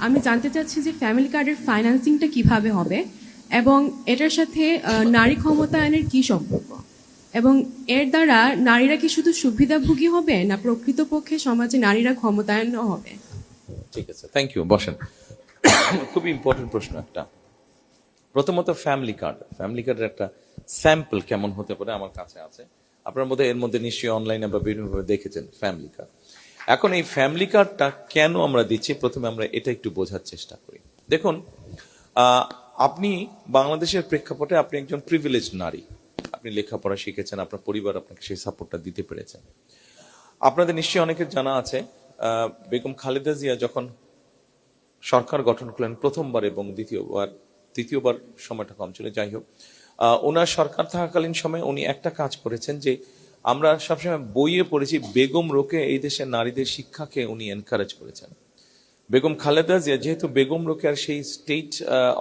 আমি জানতে চাচ্ছি যে ফ্যামিলি কার্ডের ফাইন্যান্সিংটা কিভাবে হবে এবং এটার সাথে নারী ক্ষমতায়নের কি সম্পর্ক, এবং এর দ্বারা নারীরা কি শুধু সুবিধাভোগী হবে না প্রকৃতপক্ষে সমাজে নারীরা ক্ষমতায়নও হবে? ঠিক আছে, থ্যাংক ইউ, বসেন। খুবই ইম্পর্টেন্ট প্রশ্ন একটা। প্রথমত ফ্যামিলি কার্ডের একটা স্যাম্পল কেমন হতে পারে আমার কাছে আছে। আপনার মধ্যে এর মধ্যে নিশ্চয়ই অনলাইনে বা বিভিন্নভাবে দেখেছেন ফ্যামিলি কার্ড। এখন এই ফ্যামিলি কার্ডটা কেন আমরা দিচ্ছি, প্রথমে আমরা এটা একটু বোঝার চেষ্টা করি। দেখুন, আপনি বাংলাদেশের প্রেক্ষাপটে আপনি একজন প্রিভিলেজ নারী, আপনি লেখাপড়া শিখেছেন, আপনার পরিবার আপনাকে সেই সাপোর্টটা দিতে পেরেছে। আপনাদের নিশ্চয়ই অনেকের জানা আছে বেগম খালেদা জিয়া যখন সরকার গঠন করলেন প্রথমবার এবং দ্বিতীয়বার সময়টা কম ছিল, যাই হোক, ওনার সরকার থাকাকালীন সময় উনি একটা কাজ করেছেন যে আমরা সবসময় বইয়ে পড়েছি, বেগম রোকে এই দেশের নারীদের শিক্ষাকে উনি এনকারেজ করেছেন। বেগম খালেদা জিয়া যেহেতু বেগম রোকে আর সেই স্টেট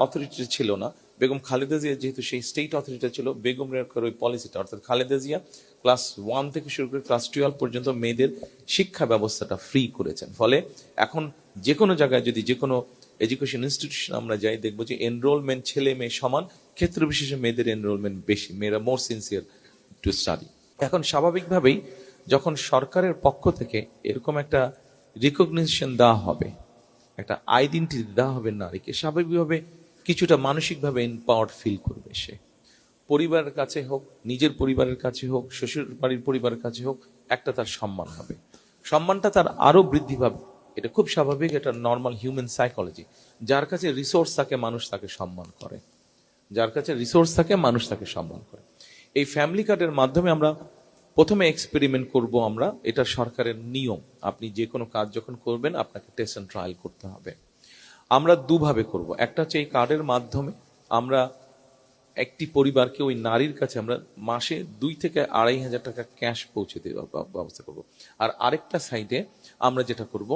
অথরিটি ছিল না, বেগম খালেদা জিয়া যেহেতু সেই স্টেট অথরিটি ছিল, বেগম রোকের ওই পলিসিটা, অর্থাৎ খালেদা জিয়া ক্লাস 1 থেকে শুরু করে ক্লাস 12 পর্যন্ত মেয়েদের শিক্ষা ব্যবস্থাটা ফ্রি করেছেন। ফলে এখন যে কোনো জায়গায় যদি যে কোনো এডুকেশন ইনস্টিটিউশন আমরা যাই, দেখবো যে এনরোলমেন্ট ছেলে মেয়ে সমান, ক্ষেত্র বিশেষে মেয়েদের এনরোলমেন্ট বেশি, মেয়েরা মোর সিনসিয়ার টু স্টাডি। এখন স্বাভাবিকভাবেই যখন সরকারের পক্ষ থেকে এরকম একটা রিকগনিশন দেওয়া হবে, একটা আইডেন্টিটি দেওয়া হবে নারীকে, স্বাভাবিকভাবে কিছুটা মানসিকভাবে এম্পাওয়ার্ড ফিল করবে সে। পরিবারের কাছে হোক, নিজের পরিবারের কাছে হোক, শ্বশুর বাড়ির পরিবারের কাছে হোক, একটা তার সম্মান হবে, সম্মানটা তার আরো বৃদ্ধি পাবে। এটা খুব স্বাভাবিক, এটা নর্মাল হিউম্যান সাইকোলজি। যার কাছে রিসোর্স থাকে মানুষ তাকে সম্মান করে, যার কাছে রিসোর্স থাকে মানুষ তাকে সম্মান করে। এই ফ্যামিলি কার্ডের মাধ্যমে আমরা প্রথমে এক্সপেরিমেন্ট করব আমরা, এটা সরকারের নিয়ম। আপনি যে কোনো কাজ যখন করবেন আপনাকে টেস্ট এন্ড ট্রায়াল করতে হবে। আমরা দুভাবে করব। একটা হচ্ছে এই কার্ডের মাধ্যমে আমরা একটি পরিবারকে, ওই নারীর কাছে আমরা মাসে 2 থেকে 2,500 টাকা ক্যাশ পৌঁছে দেওয়ার ব্যবস্থা করব। আর আরেকটা সাইডে আমরা যেটা করব,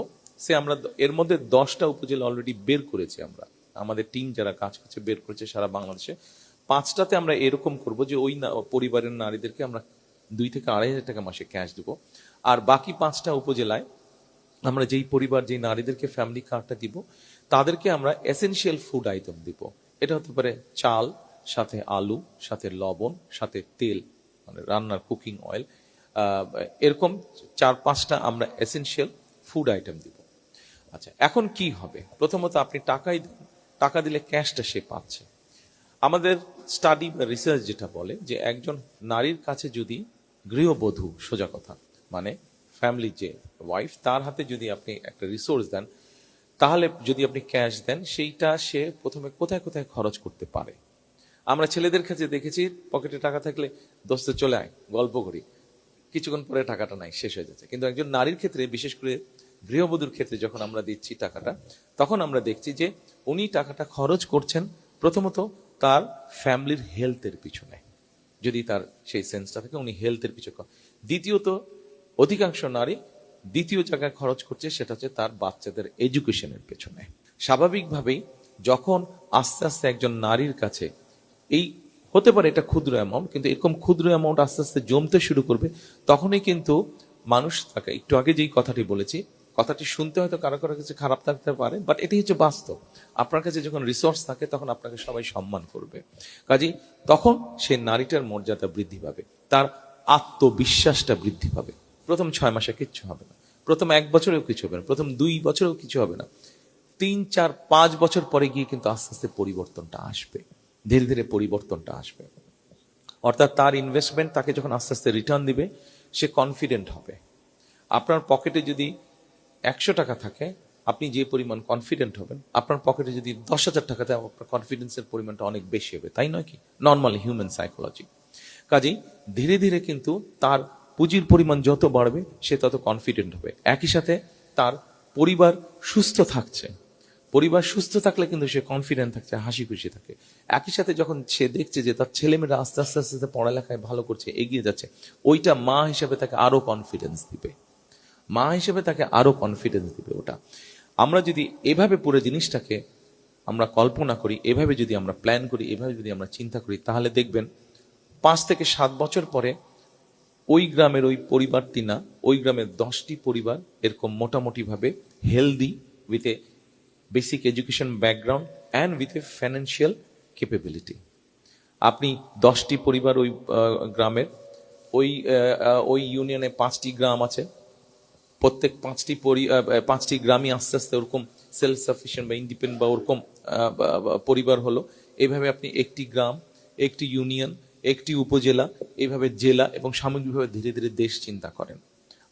আমরা এর মধ্যে 10টা উপজেলা অলরেডি বের করেছি, আমরা আমাদের টিম যারা কাজ করছে বের করেছে সারা বাংলাদেশে। 5টাতে আমরা এরকম করব যে ওই পরিবারের নারীদেরকে আমরা 2 থেকে 2,500 টাকা মাসে ক্যাশ দেব। আর বাকি 5টা উপজেলায় আমরা যেই পরিবার, যেই নারীদেরকে ফ্যামিলি কার্ডটা দিব, তাদেরকে আমরা এসেনশিয়াল ফুড আইটেম দিব। এটা হতে পারে চাল, সাথে আলু, সাথে লবণ, সাথে তেল, মানে রান্নার কুকিং অয়েল, এরকম 4-5টা আমরা এসেনশিয়াল ফুড আইটেম দিব। আচ্ছা, এখন কি হবে? প্রথমত আপনি টাকা দিলে ক্যাশটা সে পাচ্ছে। আমাদের স্টাডি বা রিসার্চ যেটা বলে যে একজন নারীর কাছে যদি গৃহবধূ, সোজা কথা মানে ফ্যামিলি যে ওয়াইফ, তার হাতে যদি আপনি একটা রিসোর্স দেন, তাহলে যদি আপনি ক্যাশ দেন, সেইটা সে প্রথমে কোথায় কোথায় খরচ করতে পারে। আমরা ছেলেদের কাছে দেখেছি পকেটে টাকা থাকলে দোস্ত চলে আয় গল্প করি, কিছুক্ষণ পরে টাকাটা নাই, শেষ হয়ে যাচ্ছে। কিন্তু একজন নারীর ক্ষেত্রে, বিশেষ করে গৃহবধূর ক্ষেত্রে যখন আমরা দিচ্ছি টাকাটা, তখন আমরা দেখছি যে উনি টাকাটা খরচ করছেন প্রথমত তার ফ্যামিলির হেলথের পিছনে, যদি তার সেই সেন্সটা থাকে, উনি হেলথের পিছনে। দ্বিতীয়ত, অধিকাংশ নারী দ্বিতীয় জায়গায় খরচ করছে, সেটা হচ্ছে তার বাচ্চাদের এডুকেশনের পেছনে। স্বাভাবিকভাবেই যখন আস্তে আস্তে একজন নারীর কাছে এই হতে পারে এটা ক্ষুদ্র অ্যামাউন্ট, কিন্তু এরকম ক্ষুদ্র অ্যামাউন্ট আস্তে আস্তে জমতে শুরু করবে, তখনই কিন্তু মানুষ তাকে, একটু আগে যেই কথাটি বলেছি, কথাটি শুনতে হয়তো কারো কারো কাছে খারাপ থাকতে পারে, বাট এটি হচ্ছে বাস্তব। আপনার কাছে যখন রিসোর্স থাকে তখন আপনাকে সবাই সম্মান করবে। কাজেই তখন সেই নারীটার মর্যাদা বৃদ্ধি পাবে, তার আত্মবিশ্বাসটা বৃদ্ধি পাবে। প্রথম 6 মাসে কিচ্ছু হবে না, প্রথম 1 বছরেও কিছু হবে না, প্রথম 2 বছরেও কিছু হবে না, 3, 4, 5 বছর পরে গিয়ে কিন্তু আস্তে আস্তে পরিবর্তনটা আসবে, ধীরে ধীরে পরিবর্তনটা আসবে। অর্থাৎ তার ইনভেস্টমেন্ট তাকে যখন আস্তে আস্তে রিটার্ন দিবে, সে কনফিডেন্ট হবে। আপনার পকেটে যদি 100 টাকা থাকে, আপনি যে পরিমাণ কনফিডেন্ট হবেন, আপনার পকেটে যদি 10,000 টাকা থাকে, আপনার কনফিডেন্সের পরিমাণটা অনেক বেশি হবে, তাই নয় কি? Normal human psychology. কাজেই ধীরে ধীরে কিন্তু তার পুঁজির পরিমাণ যত বাড়বে, সে তত কনফিডেন্ট হবে। একই সাথে তার পরিবার সুস্থ থাকছে, পরিবার সুস্থ থাকলে কিন্তু সে কনফিডেন্ট থাকছে, হাসি খুশি থাকে। একই সাথে যখন সে দেখছে যে তার ছেলেমেয়েরা আস্তে আস্তে আস্তে পড়ালেখায় ভালো করছে, এগিয়ে যাচ্ছে, ওইটা মা হিসেবে তাকে আরো কনফিডেন্স দিবে, মা হিসেবে তাকে আরো কনফিডেন্স দিবে। ওটা আমরা যদি এভাবে পুরো জিনিসটাকে আমরা কল্পনা করি, এভাবে যদি আমরা প্ল্যান করি, এভাবে যদি আমরা চিন্তা করি, তাহলে দেখবেন 5 থেকে 7 বছর পরে ওই গ্রামের ওই পরিবারটি না, ওই গ্রামের 10টি পরিবার এরকম মোটামুটি ভাবে healthy with a basic education background and with a financial capability. আপনি 10টি পরিবার ওই গ্রামের, ওই ইউনিয়নে 5টি গ্রাম আছে, প্রত্যেক 5টি গ্রামই আস্তে আস্তে ওরকম সেলফ সাফিসিয়েন্ট বা ইন্ডিপেন্ডেন্ট বা ওরকম পরিবার হলো। এইভাবে আপনি একটি গ্রাম, একটি ইউনিয়ন, একটি উপজেলা, এইভাবে জেলা এবং সামগ্রিকভাবে ধীরে ধীরে দেশ চিন্তা করেন।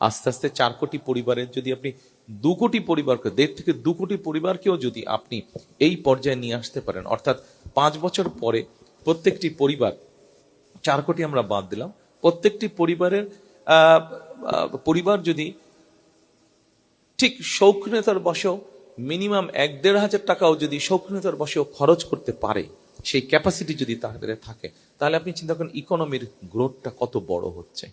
আস্তে আস্তে 4 কোটি পরিবারের যদি আপনি 2 কোটি পরিবারকে, 1.5 থেকে 2 কোটি পরিবারকেও যদি আপনি এই পর্যায়ে নিয়ে আসতে পারেন, অর্থাৎ 5 বছর পরে প্রত্যেকটি পরিবার, 4 কোটি আমরা বাদ দিলাম, প্রত্যেকটি পরিবার যদি ঠিক শৌখিনতার বশেও মিনিমাম 1-1.5 হাজার টাকাও যদি শৌখিনতার বশেও খরচ করতে পারে, সেই ক্যাপাসিটি যদি তাদের থাকে, তাহলে আপনি চিন্তা করেন ইকোনমির গ্রোথটা কত বড় হচ্ছে।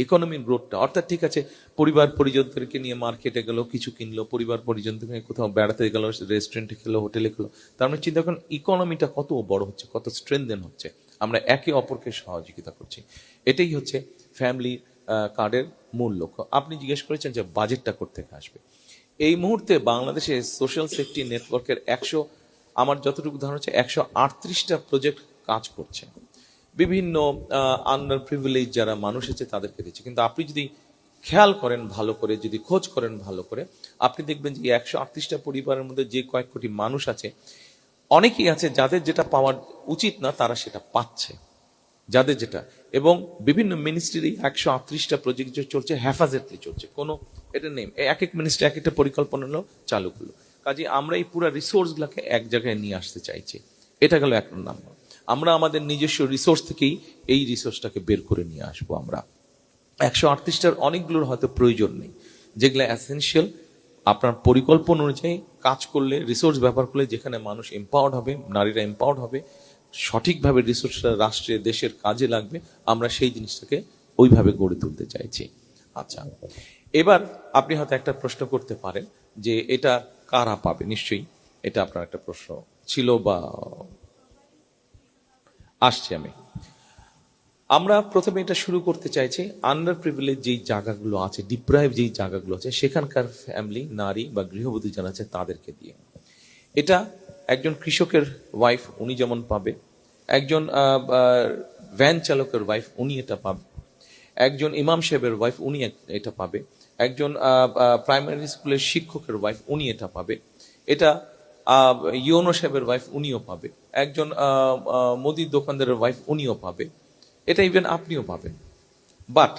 ইকোনমির গ্রোথটা, অর্থাৎ ঠিক আছে পরিবার পরিজনদেরকে নিয়ে মার্কেটে গেল, কিছু কিনলো, পরিবার পরিজনদেরকে নিয়ে কোথাও বেড়াতে গেল, রেস্টুরেন্টে খেলো, হোটেলে খেলো, তার মানে চিন্তা করেন ইকোনমিটা কত বড় হচ্ছে, কত স্ট্রেনদেন হচ্ছে, আমরা একে অপরকে সহযোগিতা করছি। এটাই হচ্ছে ফ্যামিলি কার্ডের মূল লক্ষ্য। আপনি জিজ্ঞেস করেছেন যে বাজেটটা কোত্থেকে আসবে। এই মুহূর্তে বাংলাদেশে সোশ্যাল সেফটি নেটওয়ার্কের আমার যতটুকু ধারণা হচ্ছে 138টা প্রজেক্ট কাজ করছে, বিভিন্ন আন্ডার প্রিভিলেজ যারা মানুষ আছে তাদেরকে দিচ্ছে। কিন্তু আপনি যদি খেয়াল করেন ভালো করে, যদি খোঁজ করেন ভালো করে, আপনি দেখবেন যে 138টা পরিবারের মধ্যে যে কয়েক কোটি মানুষ আছে, অনেকেই আছে যাদের যেটা পাওয়ার উচিত না তারা সেটা পাচ্ছে, যাদের যেটা। এবং বিভিন্ন মিনিস্ট্রির 138টা প্রজেক্ট চলছে, হেফাজতলি চলছে, কোনো এটা নেই, এক এক মিনিস্ট্রি এক একটা পরিকল্পনা চালু করলো। কাজে আমরা এই পুরো রিসোর্স গুলাকে এক জায়গায় নিয়ে আসতে চাইছি। এটা গেল 1 নম্বর। আমরা আমাদের নিজস্ব রিসোর্স থেকেই এই রিসোর্সটাকে বের করে নিয়ে আসবো। আমরা 138টার অনেকগুলোর হয়তো প্রয়োজন নেই, যেগুলো এসেনশিয়াল, আপনার পরিকল্পনা অনুযায়ী কাজ করলে, রিসোর্স ব্যবহার করলে, যেখানে মানুষ এম্পাওয়ার্ড হবে, নারীরা এম্পাওয়ার্ড হবে, সঠিকভাবে রিসোর্সটা রাষ্ট্রের দেশের কাজে লাগবে, আমরা সেই জিনিসটাকে ওইভাবে গড়ে তুলতে চাইছি। আচ্ছা, এবার আপনি হয়তো একটা প্রশ্ন করতে পারেন যে এটা কারা পাবে। নিশ্চয়ই এটা আপনার একটা প্রশ্ন ছিল বা আসছে। আমরা প্রথমে এটা শুরু করতে চাইছি আন্ডার প্রিভিলেজ যেই জায়গাগুলো আছে, ডিপ্রাইভ যেই জায়গাগুলো আছে, সেখানকার ফ্যামিলি, নারী বা গৃহবধূ যারা আছে তাদেরকে দিয়ে। এটা একজন কৃষকের ওয়াইফ, উনি যেমন পাবে, একজন ভ্যান চালকের ওয়াইফ, উনি এটা পাবে, একজন ইমাম সাহেবের ওয়াইফ, উনি এটা পাবে, একজন প্রাইমারি স্কুলের শিক্ষকের ওয়াইফ, উনি এটা পাবে, এটা ইউনো সাহেবের ওয়াইফ, উনিও পাবে, একজন মুদির দোকানদারের ওয়াইফ, উনিও পাবে, এটা ইভেন আপনিও পাবেন। বাট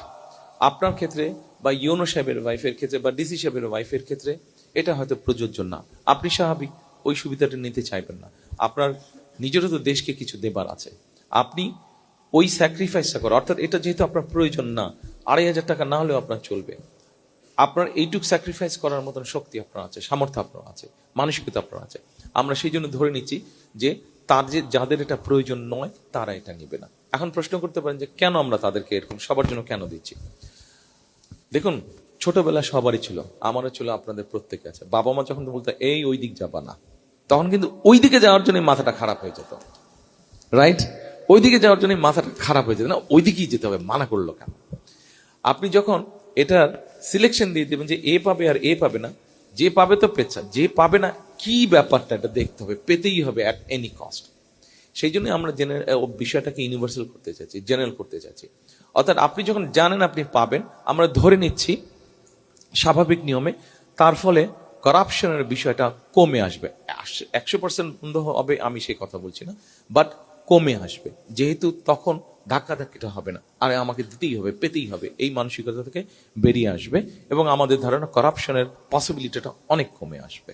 আপনার ক্ষেত্রে বা ইউনো সাহেবের ওয়াইফের ক্ষেত্রে বা ডিসি সাহেবের ওয়াইফের ক্ষেত্রে এটা হয়তো প্রযোজ্য না। আপনি স্বাভাবিক ওই সুবিধাটা নিতে চাইবেন না, আপনার নিজেরও তো দেশকে কিছু দেবার আছে, আপনি ওই স্যাক্রিফাইসটা করেন। অর্থাৎ এটা যেহেতু আপনার প্রয়োজন না, 2,500 টাকা না হলেও আপনার চলবে, আপনার এইটুক স্যাক্রিফাইস করার মতন শক্তি আপনার আছে, সামর্থ্য আপনার আছে, মানসিকতা আপনার আছে। আমরা সেই জন্য ধরে নিচ্ছি যে যাদের এটা প্রয়োজন নয় তারা এটা নেবে না। এখন প্রশ্ন করতে পারেন যে কেন আমরা তাদেরকে এরকম সবার জন্য কেন দিচ্ছি। দেখুন, ছোটবেলা সবারই ছিল, আমারও ছিল, আপনাদের প্রত্যেকে আছে। বাবা মা যখন বলতো এই ওই দিক যাবা না, তখন কিন্তু ওই দিকে যাওয়ার জন্য মাথাটা খারাপ হয়ে যেত, রাইট? ওই দিকে যাওয়ার জন্য মাথাটা খারাপ হয়ে যেত, না ওই দিকেই যেতে হবে, মানা করলো কেন? আপনি যখন এটার সিলেকশন দিয়ে দেবেন যে এ পাবে আর এ পাবে না, যে পাবে তো পেচ্ছা, যে পাবে না কি ব্যাপারটা এটা দেখতে হবে, পেতেই হবে অ্যাট এনি কস্ট। সেই জন্য আমরা বিষয়টাকে ইউনিভার্সাল করতে চাইছি, জেনারেল করতে চাইছি। অর্থাৎ আপনি যখন জানেন আপনি পাবেন, আমরা ধরে নিচ্ছি স্বাভাবিক নিয়মে, তার ফলে করাপশনের বিষয়টা কমে আসবে। 100% বন্ধ হবে আমি সেই কথা বলছি না, বাট কমে আসবে, যেহেতু তখন ধাক্কাধাক্কিটা হবে না, আরে আমাকে দিতেই হবে, পেতেই হবে, এই মানসিকতা থেকে বেরিয়ে আসবে এবং আমাদের ধারণা করাপশনের পসিবিলিটিটা অনেক কমে আসবে।